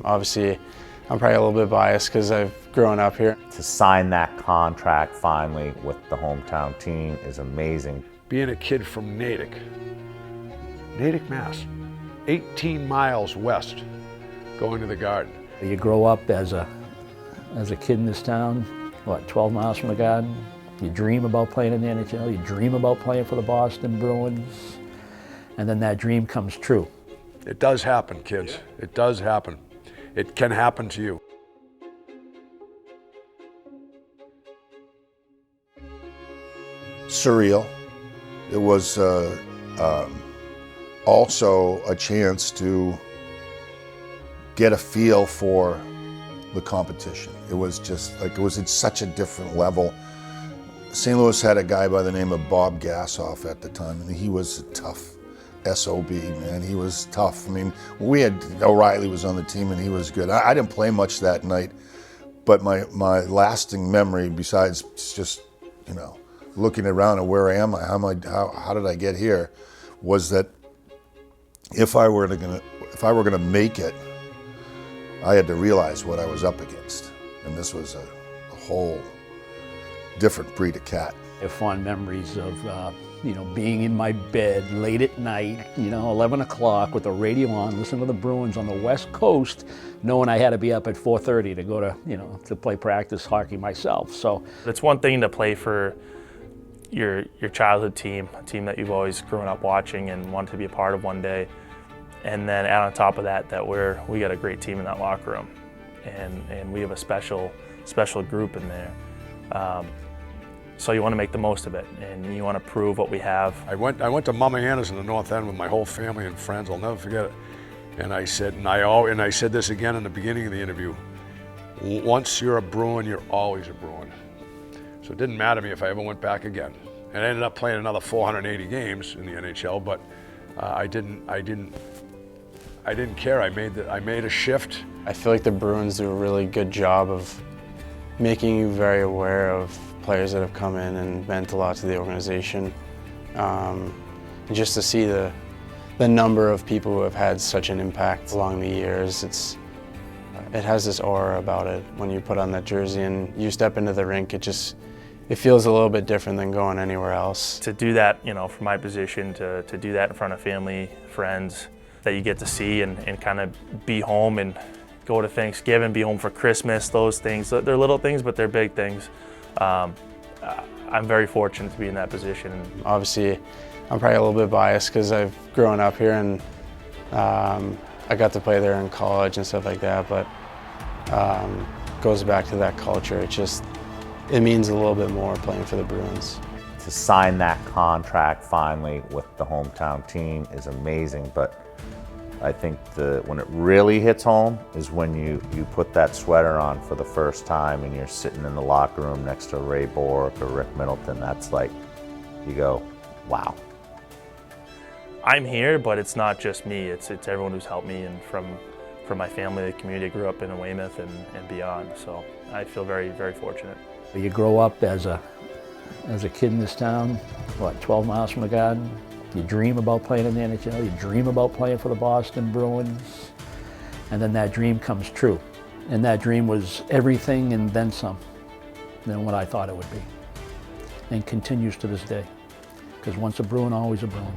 Obviously, I'm probably a little bit biased because I've grown up here. To sign that contract finally with the hometown team is amazing. Being a kid from Natick, Mass, 18 miles west, going to the Garden. You grow up as a kid in this town, 12 miles from the Garden. You dream about playing in the NHL, you dream about playing for the Boston Bruins, and then that dream comes true. It does happen, kids. It does happen. It can happen to you. Surreal. It was also a chance to get a feel for the competition. It was just like, it was at such a different level. St. Louis had a guy by the name of Bob Gassoff at the time, and he was a tough SOB, man. He was tough. I mean, we had, O'Reilly was on the team and he was good. I didn't play much that night, but my lasting memory, besides just, you know, looking around at where I am, how did I get here, was that if I were gonna make it, I had to realize what I was up against, and this was a whole different breed of cat. I have fond memories of being in my bed late at night, 11 o'clock with the radio on, listening to the Bruins on the West Coast, knowing I had to be up at 4:30 to go to, to play practice hockey myself. So it's one thing to play for your childhood team, a team that you've always grown up watching and wanted to be a part of one day. And then add on top of that we got a great team in that locker room, and we have a special group in there. So you want to make the most of it, and you want to prove what we have. I went to Mama Anna's in the North End with my whole family and friends. I'll never forget it. And I said, and I said this again in the beginning of the interview. Once you're a Bruin, you're always a Bruin. So it didn't matter to me if I ever went back again. And I ended up playing another 480 games in the NHL, but I didn't care. I made a shift. I feel like the Bruins do a really good job of making you very aware of players that have come in and meant a lot to the organization. And just to see the number of people who have had such an impact along the years, it has this aura about it. When you put on that jersey and you step into the rink, it feels a little bit different than going anywhere else. To do that, from my position, to do that in front of family, friends that you get to see and kind of be home and go to Thanksgiving, be home for Christmas, those things. They're little things, but they're big things. I'm very fortunate to be in that position. Obviously, I'm probably a little bit biased because I've grown up here and I got to play there in college and stuff like that, but goes back to that culture. It means a little bit more playing for the Bruins. To sign that contract finally with the hometown team is amazing, but I think when it really hits home is when you put that sweater on for the first time and you're sitting in the locker room next to Ray Bork or Rick Middleton. That's like, you go, wow. I'm here, but it's not just me. It's everyone who's helped me, and from my family, the community I grew up in Weymouth and beyond. So I feel very, very fortunate. you grow up as a kid in this town, 12 miles from the Garden. You dream about playing in the NHL, you dream about playing for the Boston Bruins, and then that dream comes true. And that dream was everything and then some than what I thought it would be, and continues to this day. Because once a Bruin, always a Bruin.